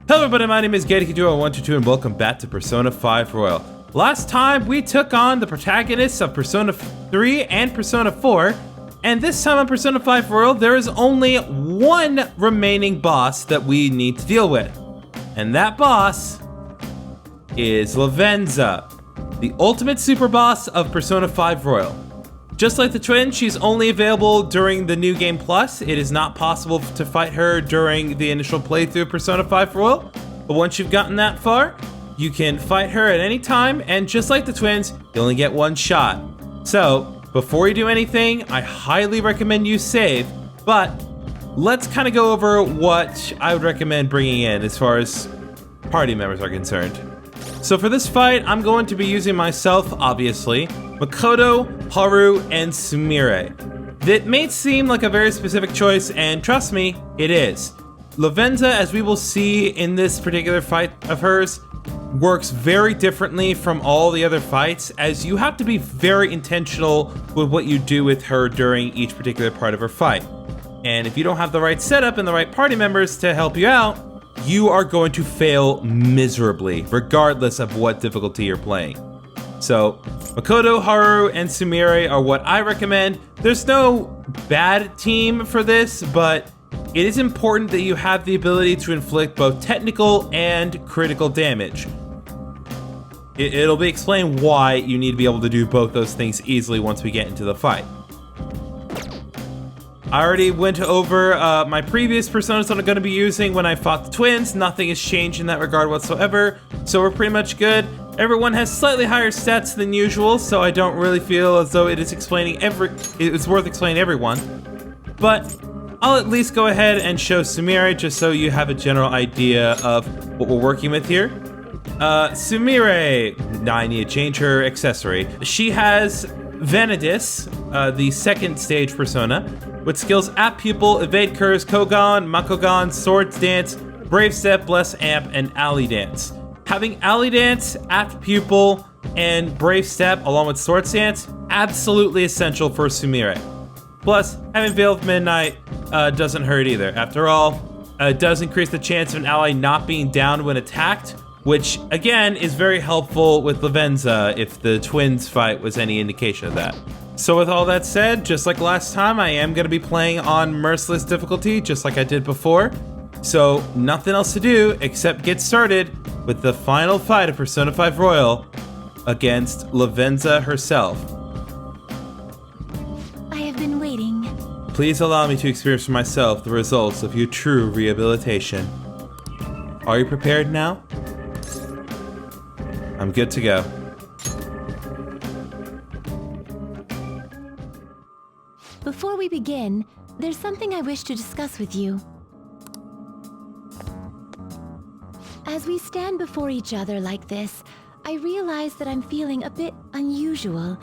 Hello everybody, my name is Gatorki122 and welcome back to Persona 5 Royal. Last time we took on the protagonists of Persona 3 and Persona 4, and this time on Persona 5 Royal there is only one remaining boss that we need to deal with. And that boss is Lavenza, the ultimate super boss of Persona 5 Royal. Just like the twins, she's only available during the New Game Plus. It is not possible to fight her during the initial playthrough of Persona 5 Royal. But once you've gotten that far, you can fight her at any time, and just like the twins, you only get one shot. So, before you do anything, I highly recommend you save, but let's kind of go over what I would recommend bringing in as far as party members are concerned. So for this fight, I'm going to be using myself, obviously, Makoto, Haru, and Sumire. That may seem like a very specific choice, and trust me, it is. Lavenza, as we will see in this particular fight of hers, works very differently from all the other fights, as you have to be very intentional with what you do with her during each particular part of her fight. And if you don't have the right setup and the right party members to help you out, you are going to fail miserably, regardless of what difficulty you're playing. So, Makoto, Haru, and Sumire are what I recommend. There's no bad team for this, but it is important that you have the ability to inflict both technical and critical damage. It'll be explained why you need to be able to do both those things easily once we get into the fight. I already went over my previous personas that I'm going to be using when I fought the twins. Nothing has changed in that regard whatsoever, so we're pretty much good. Everyone has slightly higher stats than usual, so I don't really feel as though it's worth explaining everyone. But I'll at least go ahead and show Sumire just so you have a general idea of what we're working with here. Sumire, now I need to change her accessory. She has Vanadis, the second stage persona, with skills Apt Pupil, Evade Curse, Kogan, Makogan, Swords Dance, Brave Step, Bless Amp, and Alley Dance. Having Alley Dance, Apt Pupil, and Brave Step along with Swords Dance, absolutely essential for Sumire. Plus, having Veil of Midnight doesn't hurt either. After all, it does increase the chance of an ally not being down when attacked, which again is very helpful with Lavenza if the twins fight was any indication of that. So with all that said, just like last time, I am going to be playing on Merciless Difficulty, just like I did before. So nothing else to do except get started with the final fight of Persona 5 Royal against Lavenza herself. I have been waiting. Please allow me to experience for myself the results of your true rehabilitation. Are you prepared now? I'm good to go. Before we begin, there's something I wish to discuss with you. As we stand before each other like this, I realize that I'm feeling a bit unusual.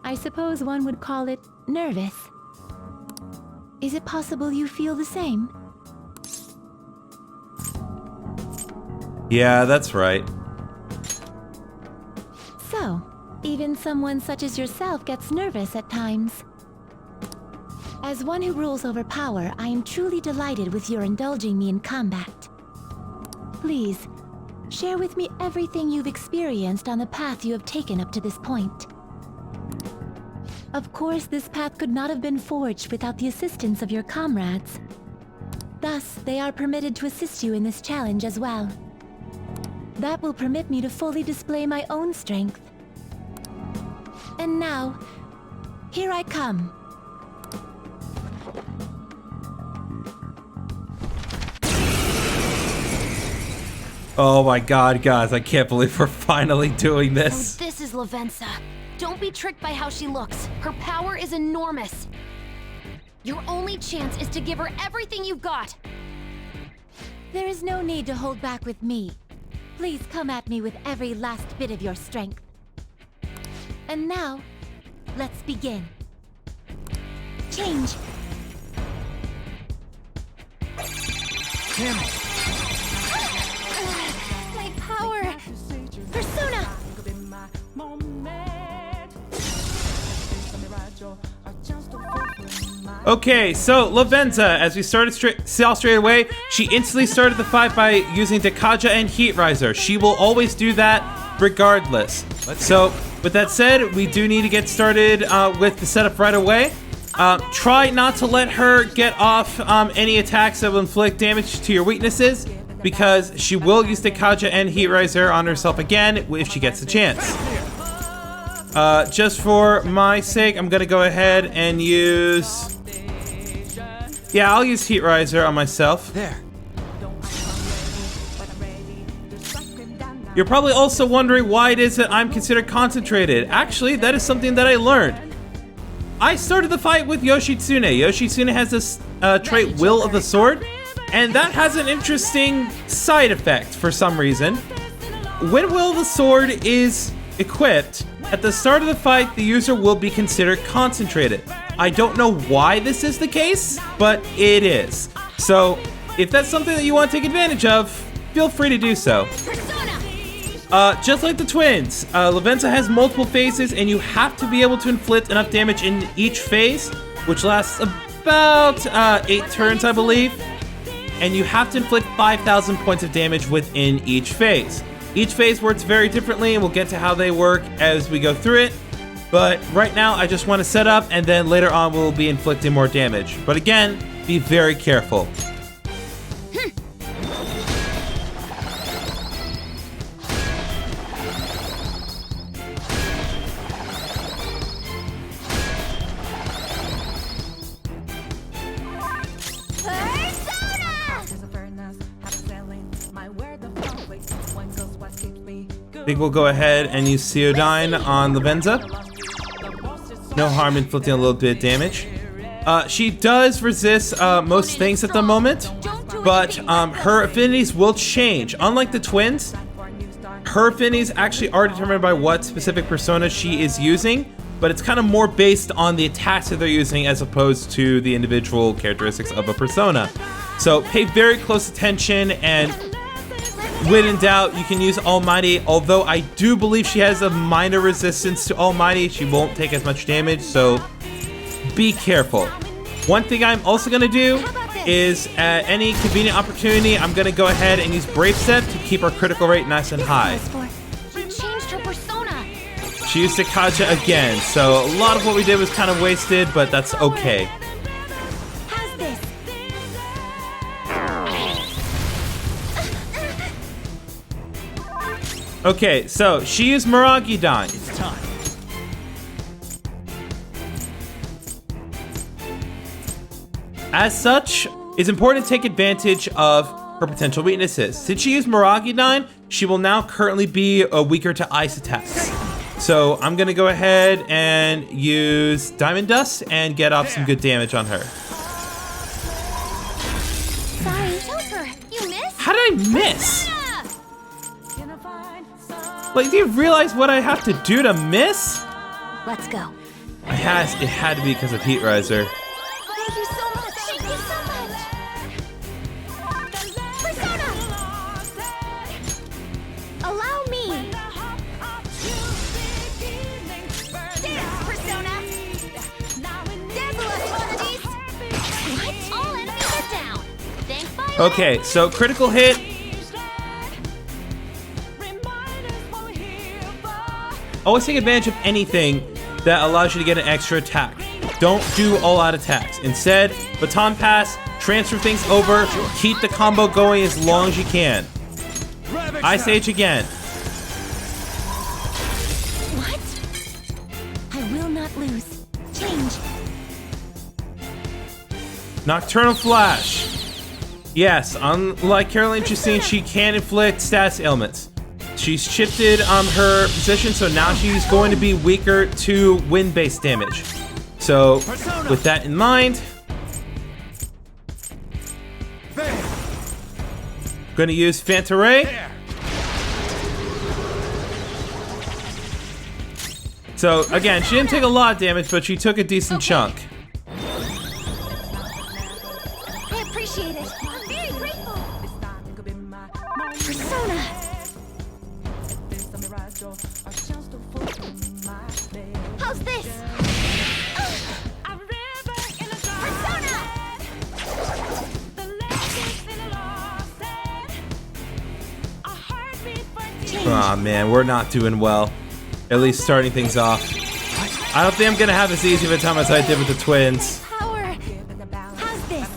I suppose one would call it nervous. Is it possible you feel the same? Yeah, that's right. So, even someone such as yourself gets nervous at times. As one who rules over power, I am truly delighted with your indulging me in combat. Please, share with me everything you've experienced on the path you have taken up to this point. Of course, this path could not have been forged without the assistance of your comrades. Thus, they are permitted to assist you in this challenge as well. That will permit me to fully display my own strength. And now, here I come. Oh my god, guys, I can't believe we're finally doing this. Oh, this is Lavenza. Don't be tricked by how she looks. Her power is enormous. Your only chance is to give her everything you've got. There is no need to hold back with me. Please come at me with every last bit of your strength. And now, let's begin. Change. Damn it. My power! Persona! Okay, so Lavenza, as we saw straight away, she instantly started the fight by using Dekaja and Heat Riser. She will always do that regardless. So, with that said, we do need to get started with the setup right away. Try not to let her get off any attacks that will inflict damage to your weaknesses, because she will use Dekaja and Heat Riser on herself again if she gets the chance. Just for my sake, I'm gonna go ahead and use... Yeah, I'll use Heat Riser on myself. There. You're probably also wondering why it is that I'm considered concentrated. Actually, that is something that I learned. I started the fight with Yoshitsune. Yoshitsune has this trait, Will of the Sword, and that has an interesting side effect for some reason. When Will of the Sword is equipped, at the start of the fight, the user will be considered concentrated. I don't know why this is the case, but it is. So, if that's something that you want to take advantage of, feel free to do so. Just like the twins, Lavenza has multiple phases, and you have to be able to inflict enough damage in each phase, which lasts about 8 turns, I believe. And you have to inflict 5,000 points of damage within each phase. Each phase works very differently, and we'll get to how they work as we go through it. But right now, I just want to set up, and then later on, we'll be inflicting more damage. But again, be very careful. I think we'll go ahead and use Ceodyne on Lavenza. No harm inflicting a little bit of damage. She does resist most things at the moment, but her affinities will change. Unlike the twins, her affinities actually are determined by what specific persona she is using, but it's kind of more based on the attacks that they're using as opposed to the individual characteristics of a persona. So pay very close attention, and when in doubt, you can use Almighty, although I do believe she has a minor resistance to Almighty. She won't take as much damage, so be careful. One thing I'm also going to do is, at any convenient opportunity, I'm going to go ahead and use Brave Step to keep our critical rate nice and high. She changed her persona. She used Dekaja again, so a lot of what we did was kind of wasted, but that's okay. How's this? Okay, so she is Mirage-Dine. It's time. As such, it's important to take advantage of her potential weaknesses. Since she used Mirage-Dine, she will now currently be weaker to ice attacks. So I'm gonna go ahead and use Diamond Dust and get off some good damage on her. Sorry, Joker, you missed? How did I miss? Like, do you realize what I have to do to miss? Let's go. It had to be because of Heat Riser. Thank you so much. Thank you so much. Persona! Allow me. Dance, Persona. Dazzle us, quantities. What? All enemies are down. Thanks, bye. Okay, so critical hit. Always take advantage of anything that allows you to get an extra attack. Don't do all-out attacks. Instead, baton pass, transfer things over, keep the combo going as long as you can. Ice Age again. What? I will not lose. Change. Nocturnal Flash. Yes, unlike Caroline Justine, she can inflict status ailments. She's shifted her position, so now she's going to be weaker to wind-based damage. So, with that in mind, I'm going to use Phanta Ray. So, again, she didn't take a lot of damage, but she took a decent chunk. I appreciate it. I'm very grateful. Persona. How's this? Persona! Aw, man, we're not doing well. At least starting things off. I don't think I'm gonna have as easy of a time as I did with the twins. Power. How's this?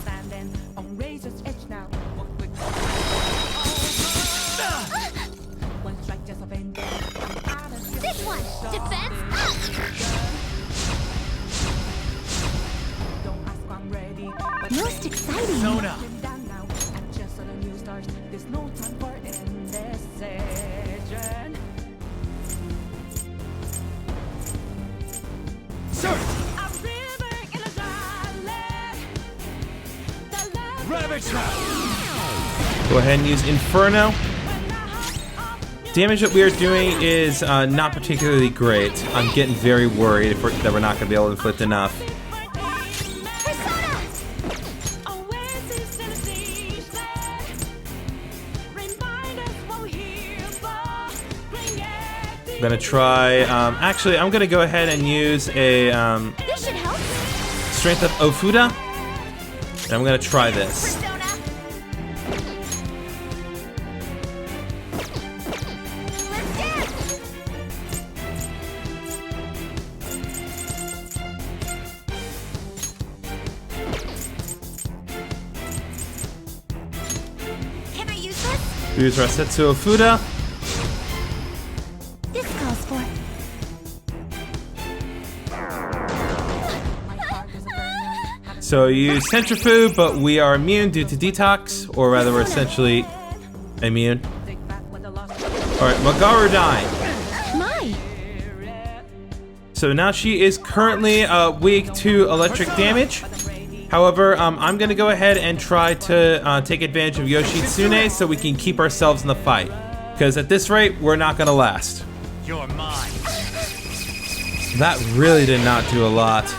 This one! Defense up! Most exciting. Sona. Go ahead and use Inferno. Damage that we are doing is not particularly great. I'm getting very worried that we're not going to be able to inflict enough. I'm going to try... actually, I'm going to go ahead and use a This should help! Strength of Ofuda. And I'm going to try this. Persona! Let's dance! Can I use this? Use Rasetsu Ofuda. This calls for. So you use Centrifuge, but we are immune due to Detox, or rather we're essentially immune. Alright, Magaru dying. My. So now she is currently weak to electric damage. However, I'm going to go ahead and try to take advantage of Yoshitsune so we can keep ourselves in the fight. Because at this rate, we're not going to last. You're mine. That really did not do a lot.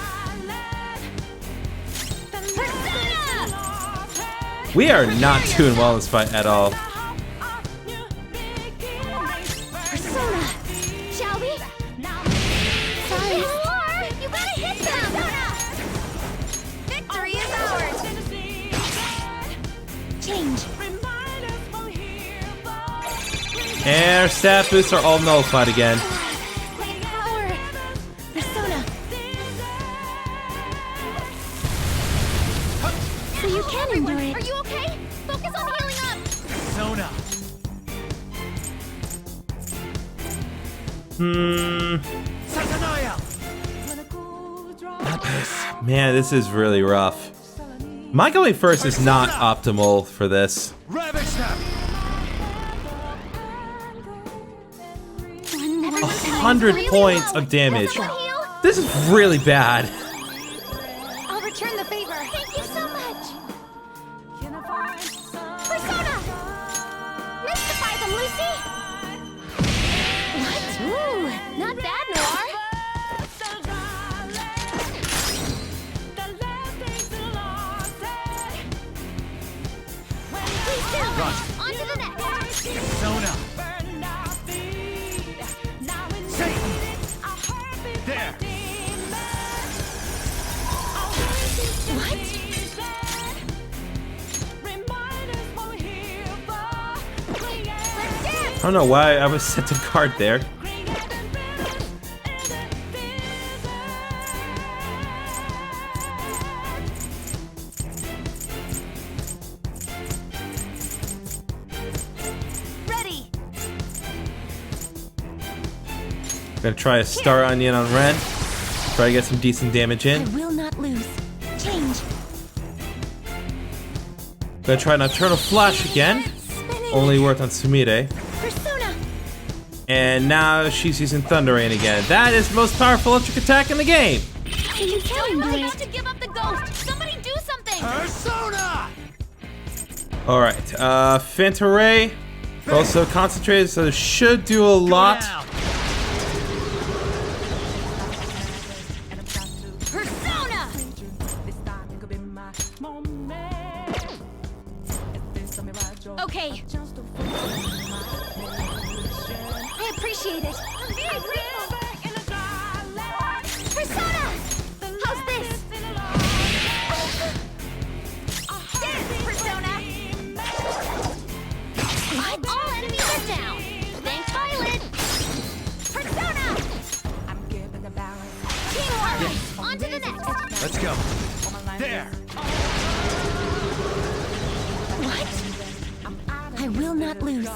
We are not doing well in this fight at all. Persona! Shall we? Sorry. You gotta hit them! Victory is ours! Change. And our stat boosts are all nullified again. Power. Persona. So you can endure Are it. you okay? Focus on healing up! Sona. Satanaya. Man, this is really rough. My going first is not optimal for this. Ravage them. 100 points of damage. This is really bad. I'll return the favor. Thank you so much. Persona! Mystify them, Lucy! What? Ooh, not bad, Noir. Please do. On to the next. Sona. Satan. There. What? Let's dance! I don't know why I was set to guard there. Ready! Gonna try a Star Onion on Ren. Try to get some decent damage I in. will not lose. Change. Gonna try Nocturnal Flash again. Spinning. Only worked on Sumire. Persona. And now she's using Thunder Rain again. That is the most powerful electric attack in the game. So you can Don't endure really it. have to give up the ghost! Somebody do something! Persona. Alright, Phanta Ray. Also concentrated, so this should do a lot. Down. Persona! Okay. I appreciate it. I'm very grateful. Persona! How's this? Dance, Persona! What? All enemies are down. Thanks, Violet. On to the next. Let's go. There. What? I will not lose.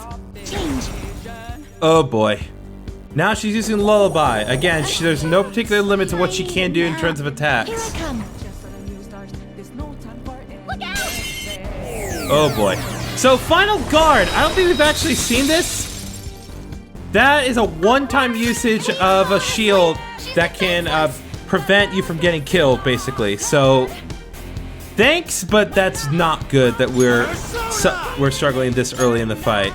Change. Oh boy. Now she's using Lullaby. Again, there's no particular limit to what she can do in terms of Here attacks. I come. Look out! Oh boy. So Final Guard. I don't think we've actually seen this. That is a one-time usage of a shield that can prevent you from getting killed, basically. So thanks, but that's not good that we're struggling this early in the fight.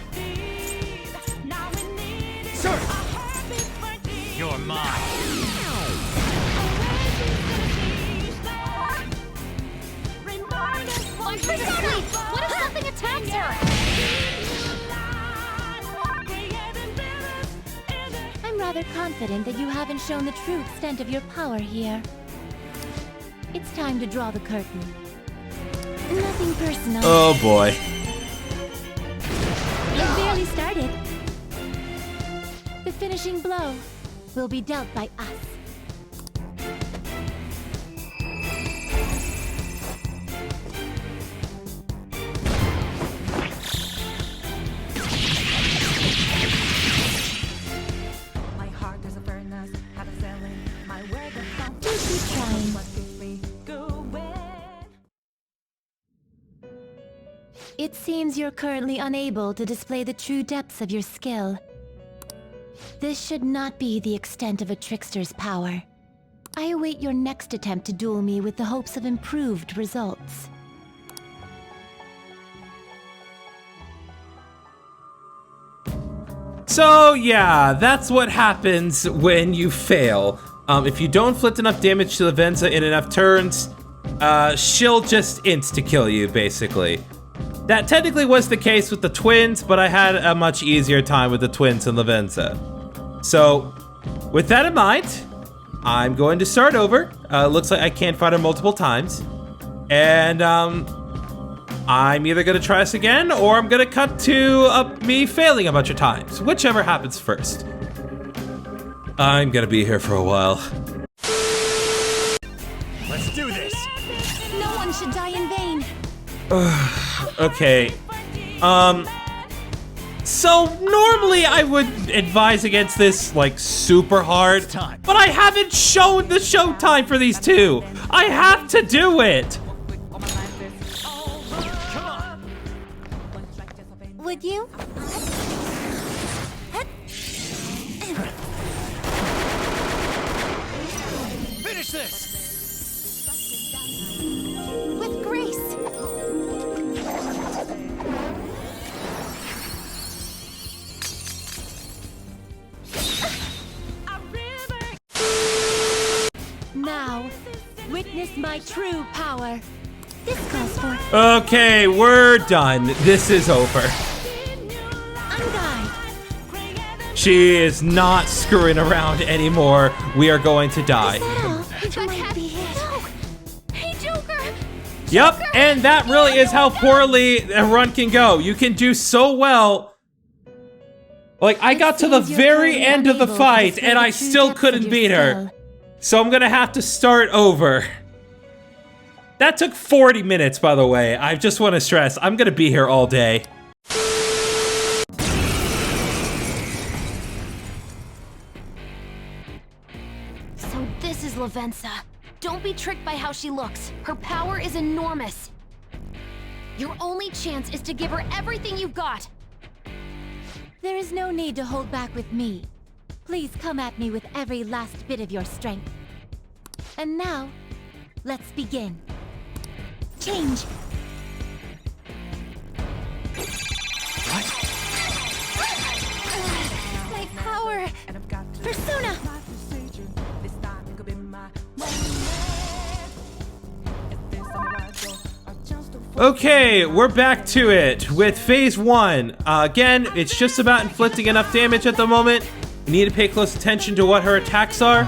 Sir. You're mine. On Persona! What if something attacks her? I'm rather confident that you haven't shown the true extent of your power here. It's time to draw the curtain. Nothing personal. Oh boy. You barely started. The finishing blow will be dealt by us. My heart is a furnace, had a selling. My word is found. Do keep trying. What keeps me going? It seems you're currently unable to display the true depths of your skill. This should not be the extent of a trickster's power. I await your next attempt to duel me with the hopes of improved results. So yeah, that's what happens when you fail. If you don't inflict enough damage to Lavenza in enough turns, she'll just insta-kill you, basically. That technically was the case with the twins, but I had a much easier time with the twins and Lavenza. So, with that in mind, I'm going to start over. Looks like I can't fight her multiple times. And, I'm either gonna try this again, or I'm gonna cut to me failing a bunch of times. Whichever happens first. I'm gonna be here for a while. Let's do this. No one should die in vain. Okay. So normally I would advise against this like super hard, Time. but I haven't shown the showtime for these two. I have to do it. Come on. Would you? Finish this. With grace. Now, witness my true power. This calls for Okay, we're done. This is over. Unguide. She is not screwing around anymore. We are going to die. Oh, it might be it. Hey, Joker! Yep, and that really is how poorly a run can go. You can do so well. Like, I got to the very end of the fight, and I still couldn't beat her. So I'm gonna have to start over. That took 40 minutes, by the way. I just want to stress, I'm gonna be here all day. So this is Lavenza. Don't be tricked by how she looks. Her power is enormous. Your only chance is to give her everything you've got. There is no need to hold back with me. Please come at me with every last bit of your strength. And now, let's begin. Change. My power. And I've got to Persona. my precision. This time could be my moment. If this samurai door, a chance to Okay, we're back to it with phase 1. Again, it's just about inflicting enough damage at the moment. You need to pay close attention to what her attacks are.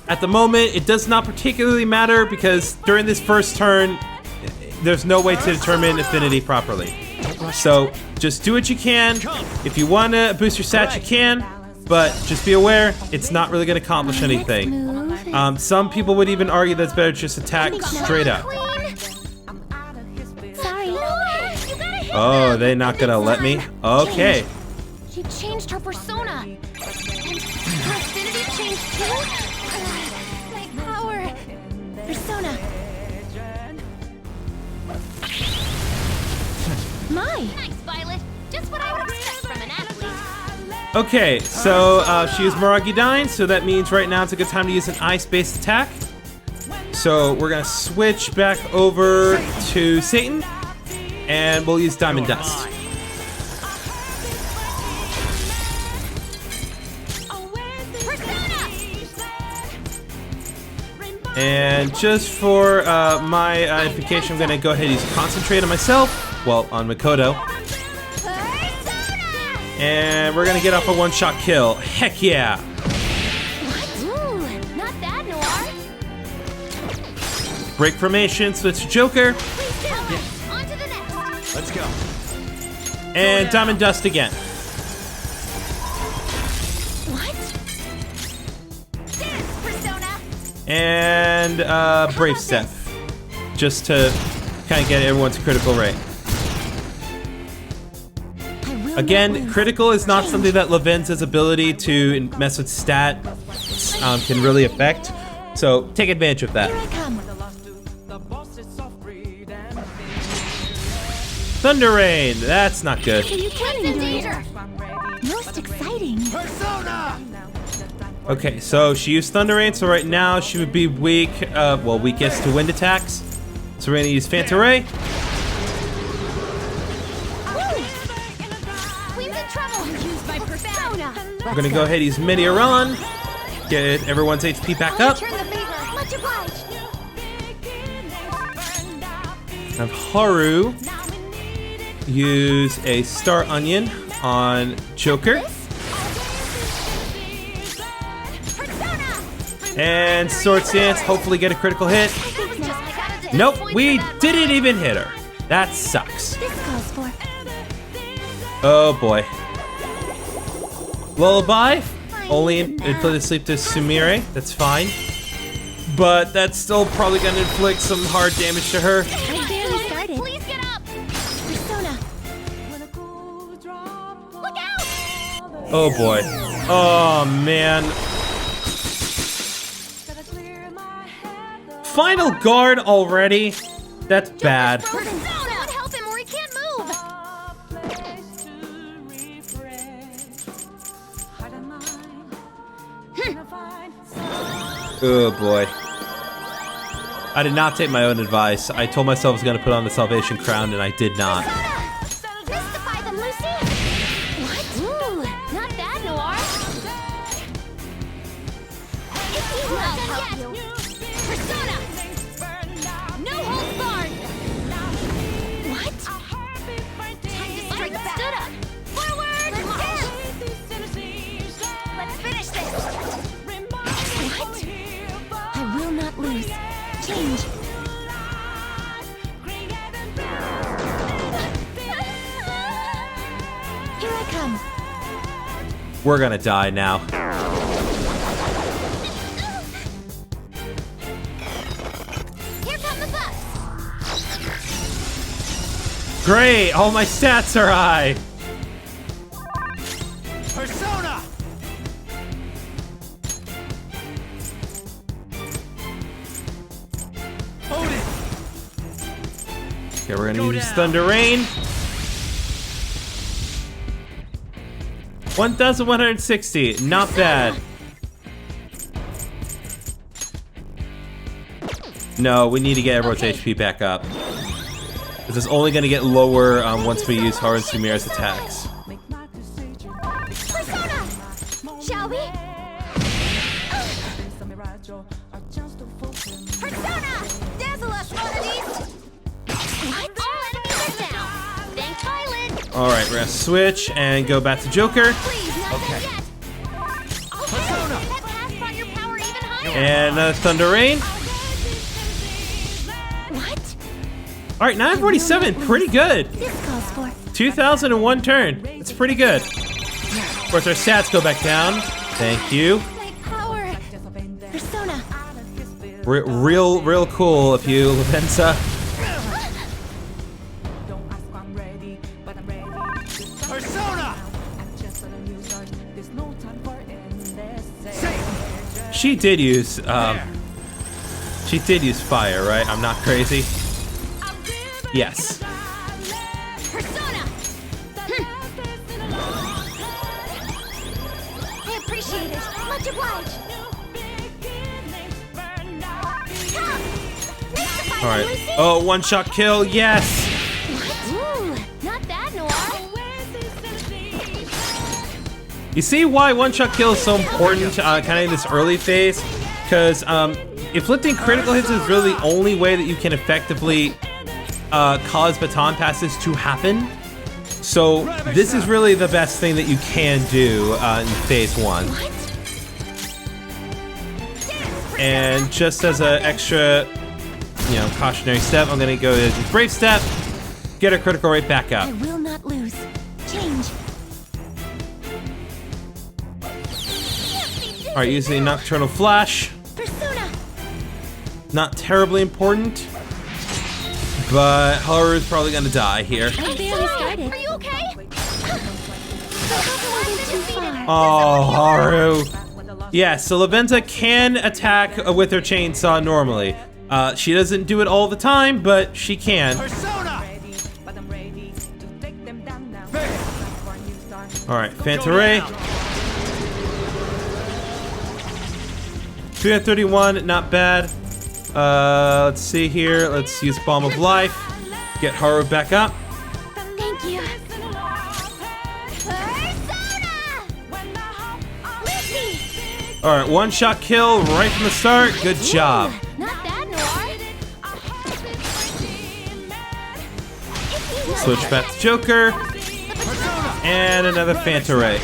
At the moment, it does not particularly matter because during this first turn, there's no way to determine affinity properly. So just do what you can. If you want to boost your stats, you can, but just be aware, it's not really going to accomplish anything. Move. Some people would even argue that's better to just attack straight up. Sorry. Oh, they're not gonna let me? Okay. She changed her persona. And her affinity changed too? My power. Persona. My. Nice, Violet. Just what I would expect from an athlete. Okay, so she used Maragidine, so that means right now it's a good time to use an ice-based attack. So we're gonna switch back over to Satan, and we'll use Diamond Dust. And just for my edification, I'm gonna go ahead and use Concentrate on myself, well, on Makoto. And we're gonna get off a one-shot kill. Heck yeah! Ooh, not bad, Noir. Break formation, switch to Joker, On to the next. Let's go. and Diamond Dust again. What? Dance, Persona. And Brave Step, just to kind of get everyone's critical rate. I will not Again, lose. critical is not something that Lavenza's ability to mess with stat can really affect, so take advantage of that. Here I come. Thunder Rain, that's not good. So you can In do danger. it. Most exciting. Persona! Okay, so she used Thunder Rain, so right now she would be weak, well, weakest to wind attacks. So we're gonna use Phantom Ray. Queen's in trouble. Use my persona. We're gonna go ahead and use Meteoron. Get everyone's HP back up. Return the favor. Much obliged. Have Haru use a Star Onion on Joker. And Sword Stance, hopefully get a critical hit. Nope, we didn't even hit her. That sucks. This calls for. Oh boy. Lullaby, only put to sleep to Sumire, that's fine. But that's still probably gonna inflict some hard damage to her. I barely started. Please get up. Persona. Look out. Oh boy. Oh man. Final guard already? That's bad. Persona would help him or he can't move. Oh boy. I did not take my own advice. I told myself I was gonna put on the Salvation Crown and I did not. Mystify them, Lucy. What? Ooh, not bad, Noir. I'll help you. Persona. No holds barred. What? Time to strike back. Stood up. Forward. Let's finish this. What? I will not lose. Change. Here I come. We're gonna die now. Here come the bus. Great! All my stats are high! Persona! Odin! Okay, we're gonna Go use down. Thunder Rain. 1,160, not bad. No, we need to get everyone's HP back up. This is only gonna get lower once we use Haru and Sumire's attacks. Persona. Shall we? Persona. Dazzle us, Monades. What? All enemies are down. Thanks, Violet. Alright, we're gonna switch and go back to Joker. Please, not dead yet. Persona! That pass brought your power even higher. And Thunder Rain. What? Alright, 947, pretty good. This calls for. 2,001 turn. It's pretty good. Of course, our stats go back down. Thank you. My power. Persona. Real cool of you, Lavenza. Don't ask why I'm ready, but I'm ready. Persona! I'm just on a new start. There's no time for endless. She did use fire, right? I'm not crazy. Yes. Persona! I appreciate it. Much obliged. All right. Oh, one-shot kill. Yes. Ooh, not that, Noir. You see why one-shot kill is so important, kind of in this early phase? Because inflicting critical hits is really the only way that you can effectively cause baton passes to happen. So this is really the best thing that you can do in phase 1. And just as an extra, cautionary step, I'm gonna go to the brave step, get her critical rate back up. I will not lose. Change. All right, using Nocturnal Flash. Persona. Not terribly important, but Haru's probably gonna die here. I barely started. Are you okay? Too far. Oh, Haru. Yeah, so Lavenza can attack with her chainsaw normally. She doesn't do it all the time, but she can. Persona! But I'm ready to take them down now. All right, Phantom Ray. 331, not bad. Let's see here. Let's use Bomb of Life. Get Haru back up. Thank you. All right, one-shot kill right from the start. Good job. Not that, Noir. Switch back to Joker. And another Phantom Ray.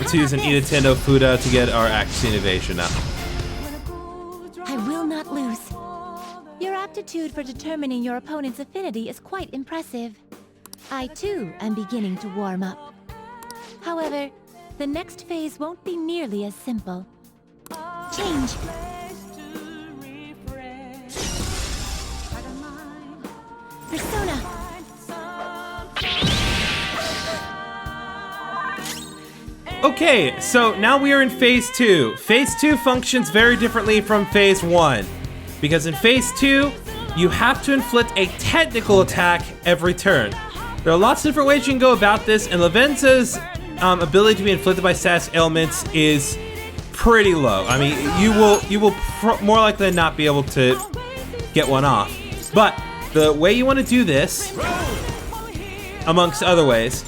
Let's use an Nintendo Fuda to get our Axie Innovation up. I will not lose. Your aptitude for determining your opponent's affinity is quite impressive. I too am beginning to warm up. However, the next phase won't be nearly as simple. Change. Persona. Okay, so now we are in phase 2. Phase 2 functions very differently from phase 1. Because in phase 2, you have to inflict a technical attack every turn. There are lots of different ways you can go about this, and Lavenza's ability to be inflicted by status ailments is pretty low. I mean, you will more likely than not be able to get one off. But the way you want to do this, amongst other ways,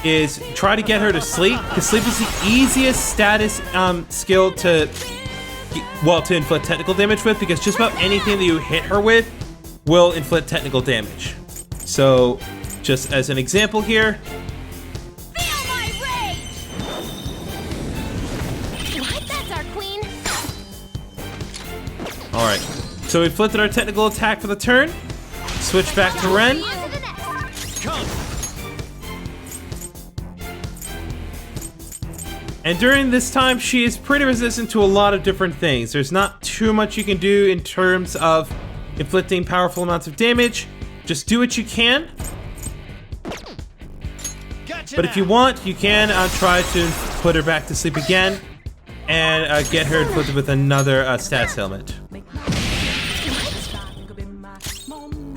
is try to get her to sleep, because sleep is the easiest status skill to inflict technical damage with, because just about anything that you hit her with will inflict technical damage. So, just as an example here. Feel my rage! What? That's our queen. Alright, so we inflicted our technical attack for the turn. Switch back to Ren. On to the next. Come! And during this time, she is pretty resistant to a lot of different things. There's not too much you can do in terms of inflicting powerful amounts of damage. Just do what you can. Gotcha But if you want, you can try to put her back to sleep again and get her inflicted with another status ailment.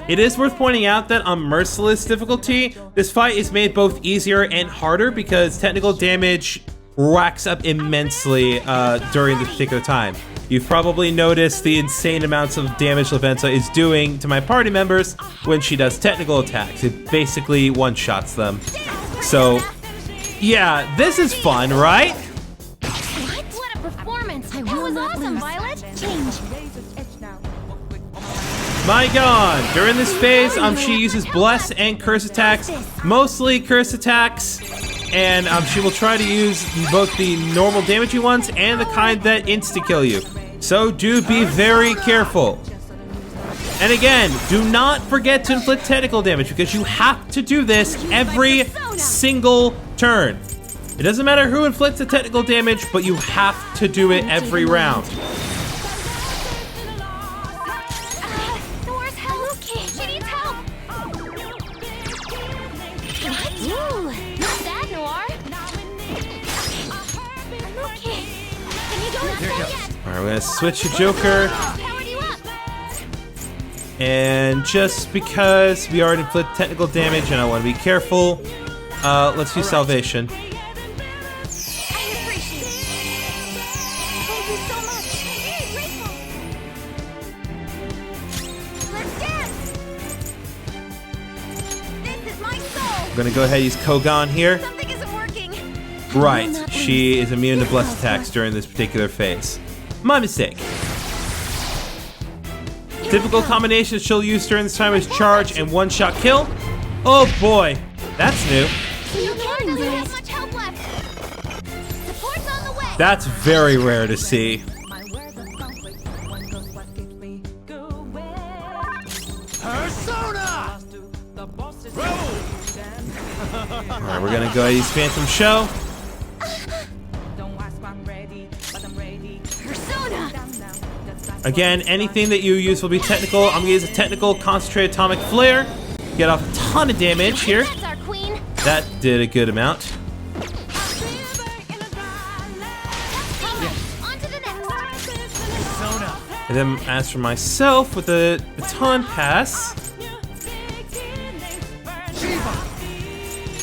It is worth pointing out that on Merciless Difficulty, this fight is made both easier and harder because technical damage racks up immensely during this particular time. You've probably noticed the insane amounts of damage Lavenza is doing to my party members when she does technical attacks. It basically one-shots them. So, yeah, this is fun, right? What a performance! I That will was not awesome, lose. Violet! Change. My god, during this phase, she uses Bless and Curse attacks. Mostly Curse attacks. and she will try to use both the normal damaging ones and the kind that insta-kill you. So do be very careful. And again, do not forget to inflict technical damage because you have to do this every single turn. It doesn't matter who inflicts the technical damage, but you have to do it every round. Noir's help! She needs help! What? Ooh, not bad, Noir. I'm okay. Can you go inside yet? Alright, we're gonna switch to Joker. Powered you up. And just because we already inflict technical damage and I want to be careful, let's use Salvation. I appreciate it. Thank you so much. I'm very grateful. Let's dance. This is my soul. I'm gonna go ahead and use Kogan here. Something isn't working. Right, she is immune to blessed attacks during this particular phase. My mistake. Typical combinations she'll use during this time is charge and one-shot kill. Oh boy, that's new. Noir doesn't have much help left. Support's on the way. That's very rare to see. My words of conflict. One goes what keeps me going. Persona! The boss is Alright, we're gonna go ahead and use Phantom Show. Don't ask why I'm ready, but I'm ready. Persona. Down, down. That's like Again, anything that you use will be technical. I'm gonna use a technical concentrated atomic flare. Get off a ton of damage here. That's our queen. That did a good amount. On to the next. Persona! And then as for myself, with the baton pass,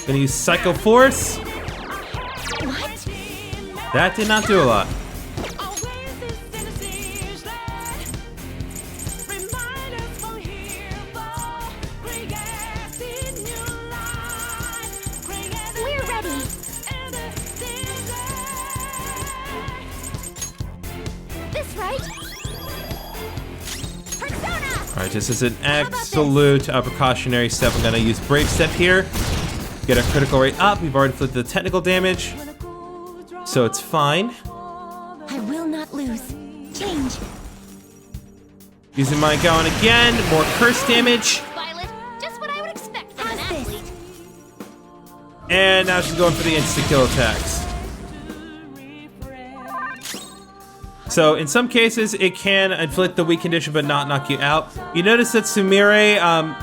gonna use Psycho Force. What? That did not do a lot. We're ready. This right? Persona. Alright, just as an absolute precautionary step, I'm gonna use Brave Step here. Get our critical rate up. We've already inflicted the technical damage, so it's fine. I will not lose. Change. Using my Gowan again, more curse damage. Violet, just what I would expect from an How's this? athlete. And now she's going for the insta-kill attacks. So in some cases, it can inflict the weak condition but not knock you out. You notice that Sumire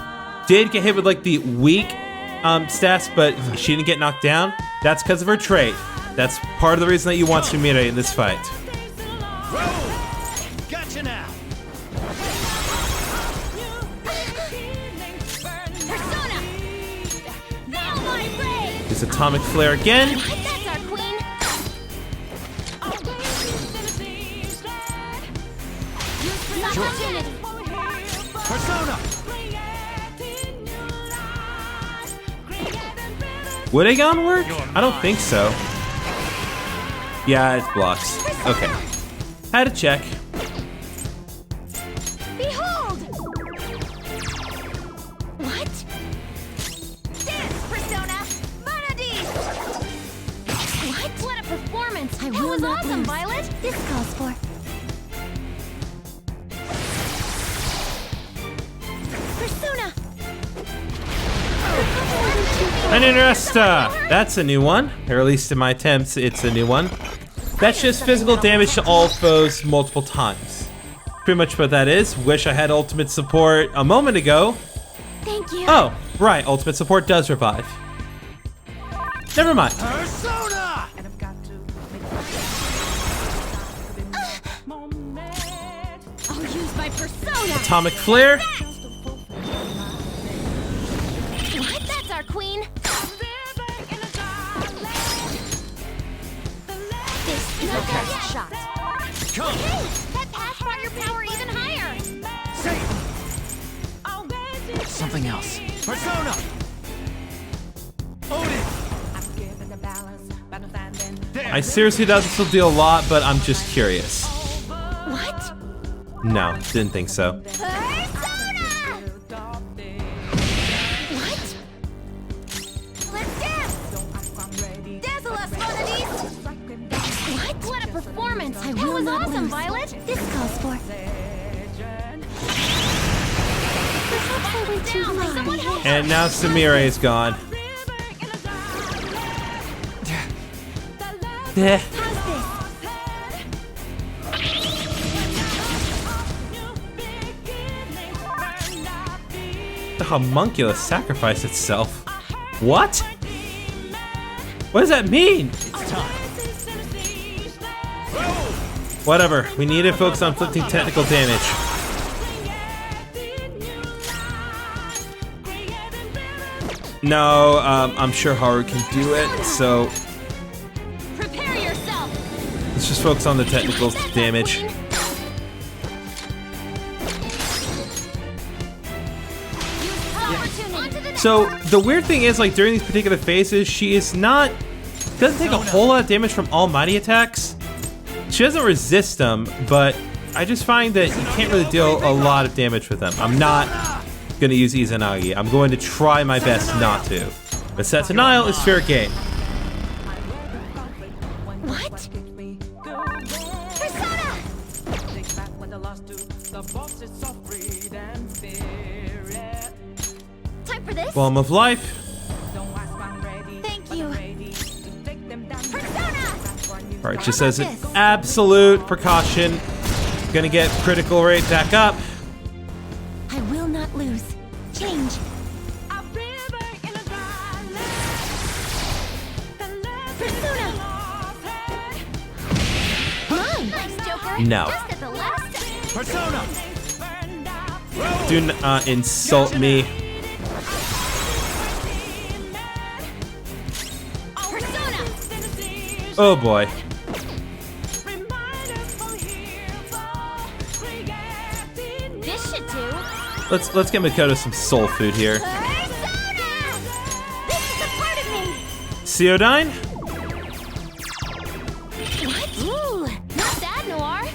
did get hit with like the weak stats, but she didn't get knocked down. That's because of her trait. That's part of the reason that you want Sumire in this fight. Gotcha now! Persona. Nail my blade. Use Atomic Flare again. That's our queen. Use for opportunity. Persona! Would a gun work? I don't think so. Yeah, it blocks. Okay. Had to check. Behold. What? Dance, Persona. Vanadis. What? What a performance! I That will was not awesome, lose. Violet. This calls for. Persona. An Interesta! That's a new one. Or at least in my attempts, it's a new one. That's just physical damage to all foes multiple times. Pretty much what that is. Wish I had ultimate support a moment ago. Thank you. Oh, right, ultimate support does revive. Never mind. Persona! And I've got to make a moment. I'll use my Persona. Atomic Flare. What? That's our queen. This is our best shot. Come! Hey, that pass brought your power even higher. Say something else. Persona! Odin! I'm giving the balance, but I'm standing. There! I seriously doesn't still deal a lot, but I'm just curious. What? No, didn't think so. Persona! What? Let's dance. Don't ask why I'm ready, I That will was not awesome, lose. Violet. This calls for. Perhaps I went too Down, far. someone help And now Samira is gone. Eh. How's this? The homunculus sacrificed itself. What? What does that mean? Whatever. We need to focus on inflicting technical damage. No, I'm sure Haru can do it, so Prepare yourself. let's just focus on the technical damage. So the weird thing is, like, during these particular phases, she is not doesn't take a whole lot of damage from almighty attacks. She doesn't resist them, but I just find that you can't really deal a lot of damage with them. I'm not gonna use Izanagi. I'm going to try my best not to. But set denial is fair game. What? Persona! Time for this. Balm of life. Thank you. Persona! Alright, just as an absolute precaution. Gonna get critical rate back up. I will not lose. Change. Persona. Mine. Nice, Joker. No. Just at the last second. Persona! Do not insult me. Persona! Oh boy. This should do. Let's get Makoto some soul food here. Persona! This is a part of me. Ceodine? Ooh, not bad, Noir.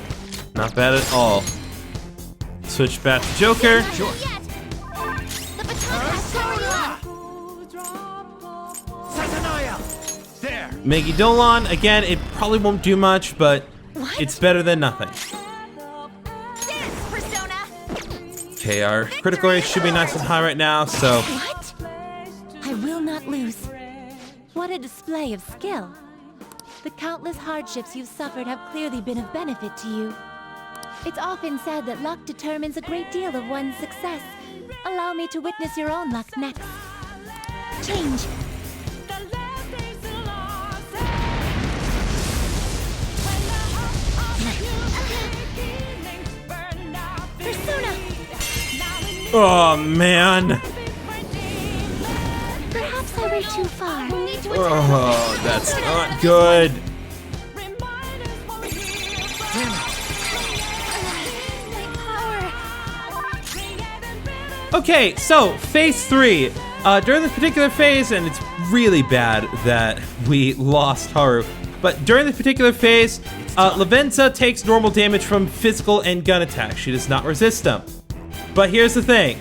Not bad at all. Switch back to Joker. Not yet. The baton has powered you up. Satanaya! There! Megi Dolan, again, it probably won't do much, but it's better than nothing. Dance, Persona! Okay, our critical rate should be nice and high right now, so What? I will not lose. What a display of skill. The countless hardships you've suffered have clearly been of benefit to you. It's often said that luck determines a great deal of one's success. Allow me to witness your own luck next. Change. Persona! oh man. Perhaps I went too far. Need to Oh, that's not good. Okay, so phase 3. During this particular phase, and it's really bad that we lost Haru, but during this particular phase, Lavenza takes normal damage from physical and gun attacks. She does not resist them. But here's the thing.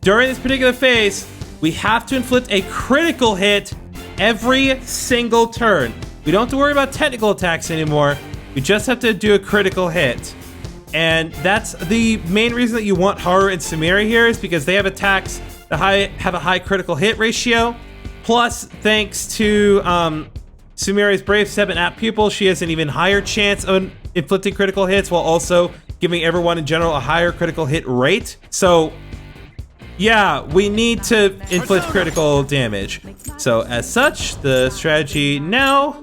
During this particular phase, we have to inflict a critical hit every single turn. We don't have to worry about technical attacks anymore. We just have to do a critical hit. And that's the main reason that you want Haru and Samira here, is because they have attacks that have a high critical hit ratio. Plus, thanks to Sumira's Brave 7 app pupil, she has an even higher chance of inflicting critical hits while also giving everyone in general a higher critical hit rate. So, yeah, we need to inflict critical damage. So, as such, the strategy now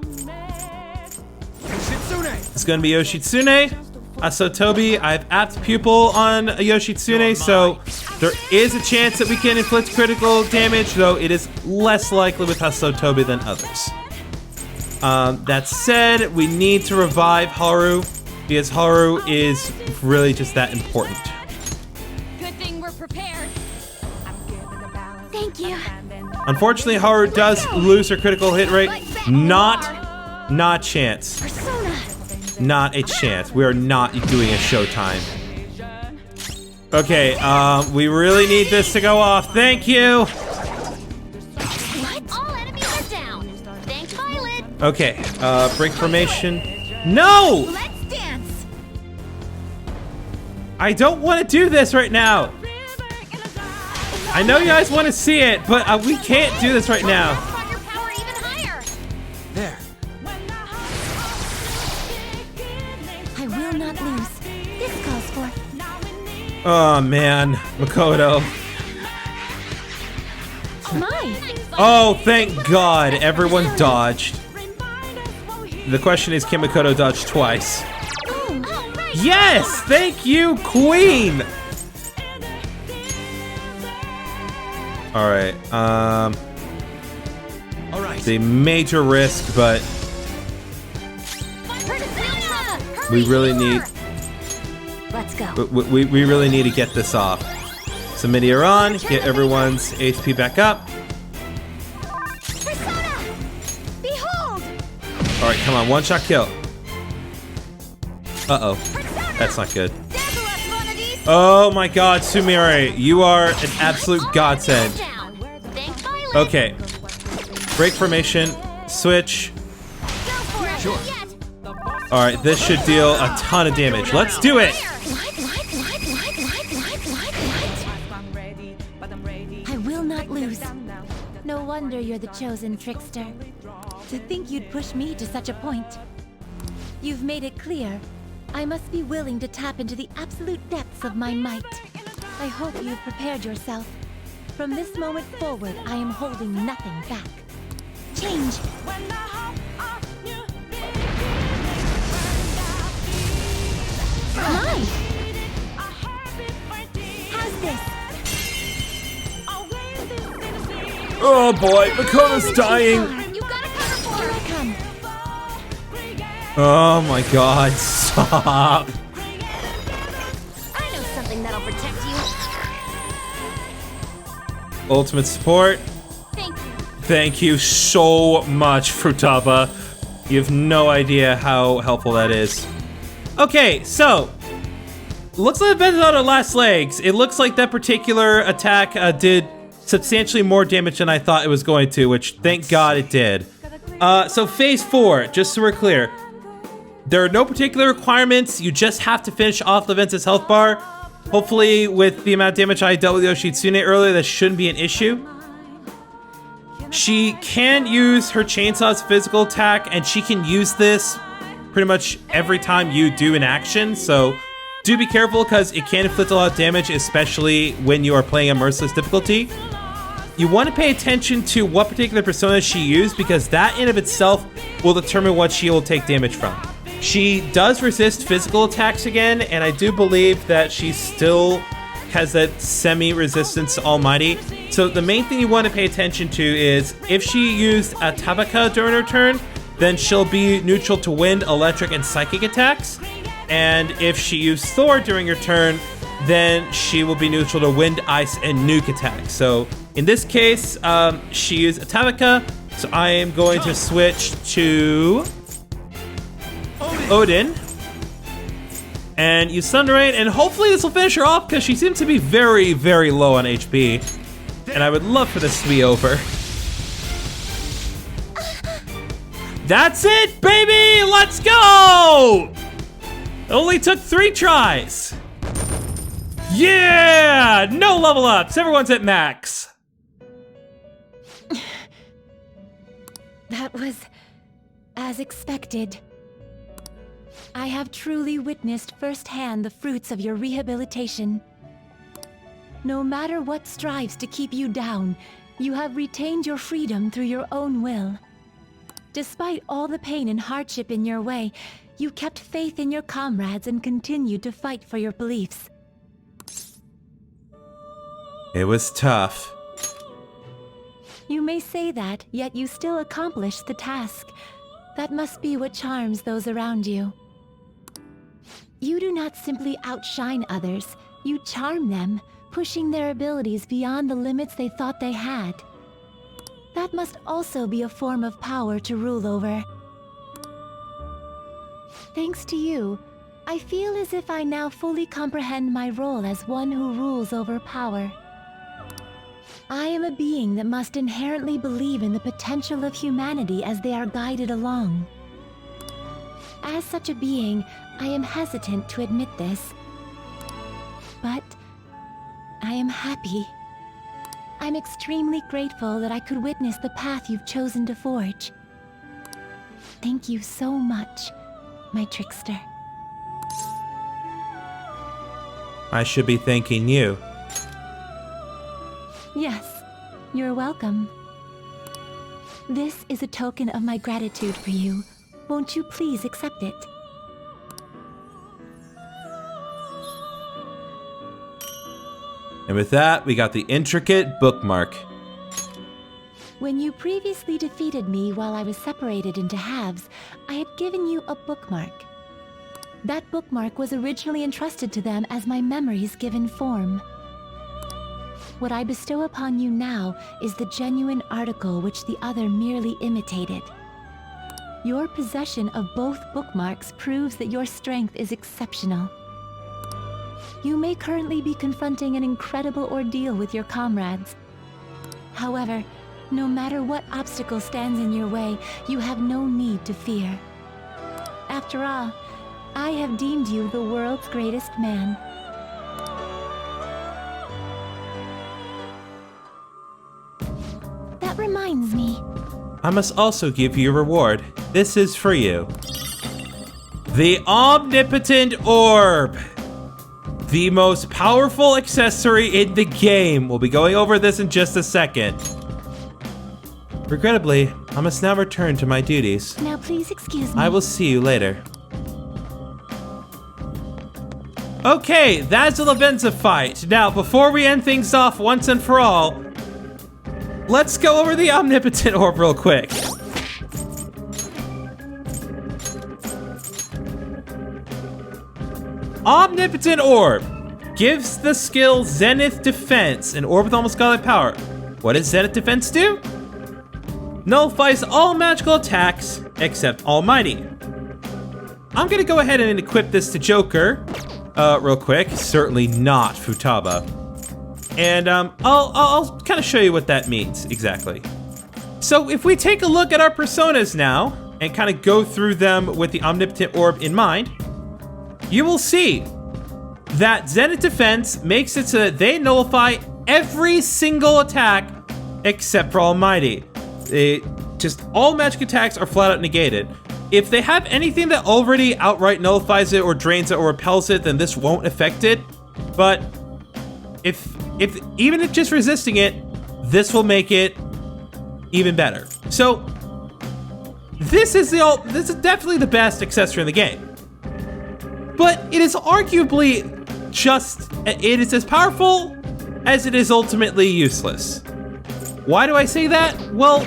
is going to be Yoshitsune. Sotobi, I have apt pupil on Yoshitsune, so there is a chance that we can inflict critical damage, though it is less likely with Sotobi than others. That said, we need to revive Haru, because Haru is really just that important. Good thing we're prepared. Thank you. Unfortunately, Haru does lose her critical hit rate. Not chance. Persona. Not a chance. We are not doing a showtime. Okay, we really need this to go off. Thank you. All enemies are down. Thanks, Violet. Okay, break formation. No! Let's dance. I don't want to do this right now. I know you guys want to see it, but we can't do this right now. Brought your power even higher. There. I will not lose. This calls for... Oh man, Makoto. Mine! Oh, thank God, everyone dodged. The question is, can Makoto dodge twice? Yes, thank you, Queen. All right. All right. The major risk, but we really need. Let's go. We really need to get this off. So midi are on. Get everyone's HP back up. Persona! Behold! All right, come on, one shot kill. Uh-oh, that's not good. Dazzle us, one of these. Oh my God, Sumire, you are an absolute godsend. Down. Thanks, Violet. Okay, break formation, switch. Go for it. Sure. Yet. All right, this should deal a ton of damage. Let's do it. I'm ready, but I'm ready. I will not lose. Down now. No wonder you're the chosen trickster. To think you'd push me to such a point. You've made it clear. I must be willing to tap into the absolute depths of my might. I hope you've prepared yourself. From this moment forward, I am holding nothing back. Change! Mine! How's this? Oh boy, Makoto's dying. You gotta cover for Here her. I come. Oh my God, stop. I know something that'll protect you. Ultimate support. Thank you. Thank you so much, Futaba. You have no idea how helpful that is. Okay, so looks like Lavenza on her last legs. It looks like that particular attack did substantially more damage than I thought it was going to, which thank God it did. So phase 4, just so we're clear, there are no particular requirements. You just have to finish off Lavenza's health bar. Hopefully, with the amount of damage I dealt with Yoshitsune earlier, that shouldn't be an issue. She can use her chainsaw's physical attack, and she can use this pretty much every time you do an action, so do be careful because it can inflict a lot of damage, especially when you are playing a Merciless Difficulty. You want to pay attention to what particular persona she used because that in of itself will determine what she will take damage from. She does resist physical attacks again, and I do believe that she still has that semi-resistance to Almighty. So the main thing you want to pay attention to is if she used a Tabaka during her turn, then she'll be neutral to wind, electric, and psychic attacks. And if she used Thor during her turn, then she will be neutral to wind, ice, and nuke attacks. So in this case, she used a Tabaka, so I am going to switch to Odin. And use Thunder Rain, and hopefully this will finish her off because she seems to be very, very low on HP. And I would love for this to be over. That's it, baby! Let's go! It only took 3 tries. Yeah! No level ups. Everyone's at max. That was as expected. I have truly witnessed firsthand the fruits of your rehabilitation. No matter what strives to keep you down, you have retained your freedom through your own will. Despite all the pain and hardship in your way, you kept faith in your comrades and continued to fight for your beliefs. It was tough. You may say that, yet you still accomplished the task. That must be what charms those around you. You do not simply outshine others, you charm them, pushing their abilities beyond the limits they thought they had. That must also be a form of power to rule over. Thanks to you, I feel as if I now fully comprehend my role as one who rules over power. I am a being that must inherently believe in the potential of humanity as they are guided along. As such a being, I am hesitant to admit this. but I am happy. I'm extremely grateful that I could witness the path you've chosen to forge. Thank you so much, my trickster. I should be thanking you. Yes, you're welcome. This is a token of my gratitude for you. Won't you please accept it? And with that, we got the intricate bookmark. When you previously defeated me while I was separated into halves, I had given you a bookmark. That bookmark was originally entrusted to them as my memories given form. What I bestow upon you now is the genuine article which the other merely imitated. Your possession of both bookmarks proves that your strength is exceptional. You may currently be confronting an incredible ordeal with your comrades. However, no matter what obstacle stands in your way, you have no need to fear. After all, I have deemed you the world's greatest man. That reminds me. I must also give you a reward. This is for you. The Omnipotent Orb. The most powerful accessory in the game. We'll be going over this in just a second. Regrettably, I must now return to my duties. Now please excuse me. I will see you later. Okay, that's the Lavenza fight. Now, before we end things off once and for all, let's go over the Omnipotent Orb real quick. Omnipotent Orb gives the skill Zenith Defense, an orb with almost godlike power. What does Zenith Defense do? Nullifies all magical attacks except Almighty. I'm gonna go ahead and equip this to Joker real quick. Certainly not Futaba. And I'll kind of show you what that means exactly. So if we take a look at our personas now and kind of go through them with the Omnipotent Orb in mind, you will see that Zenith Defense makes it so that they nullify every single attack except for Almighty. Just all magic attacks are flat out negated. If they have anything that already outright nullifies it or drains it or repels it, then this won't affect it. But even if just resisting it, this will make it even better. So this is definitely the best accessory in the game. But it is arguably it is as powerful as it is ultimately useless. Why do I say that? Well,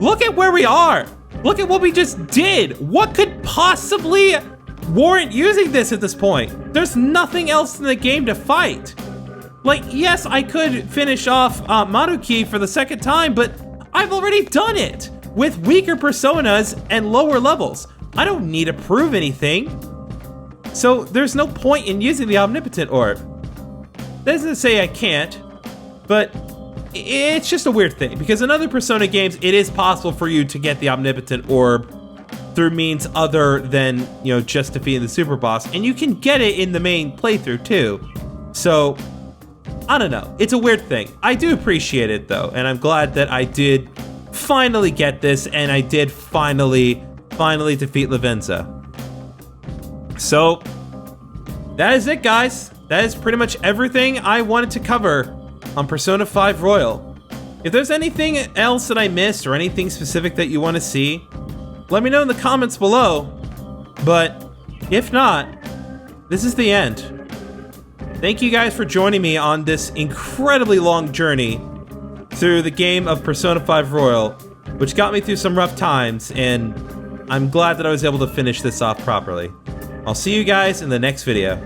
look at where we are. Look at what we just did. What could possibly warrant using this at this point? There's nothing else in the game to fight. Like, yes, I could finish off Maruki for the second time, but I've already done it with weaker personas and lower levels. I don't need to prove anything. So there's no point in using the Omnipotent Orb. That doesn't say I can't, but it's just a weird thing, because in other Persona games, it is possible for you to get the Omnipotent Orb through means other than, just defeating the super boss, and you can get it in the main playthrough too. So, I don't know. It's a weird thing. I do appreciate it though, and I'm glad that I did finally get this, and I did finally defeat Lavenza. So, that is it, guys. That is pretty much everything I wanted to cover on Persona 5 Royal. If there's anything else that I missed or anything specific that you want to see, let me know in the comments below. But if not, this is the end. Thank you guys for joining me on this incredibly long journey through the game of Persona 5 Royal, which got me through some rough times, and I'm glad that I was able to finish this off properly. I'll see you guys in the next video.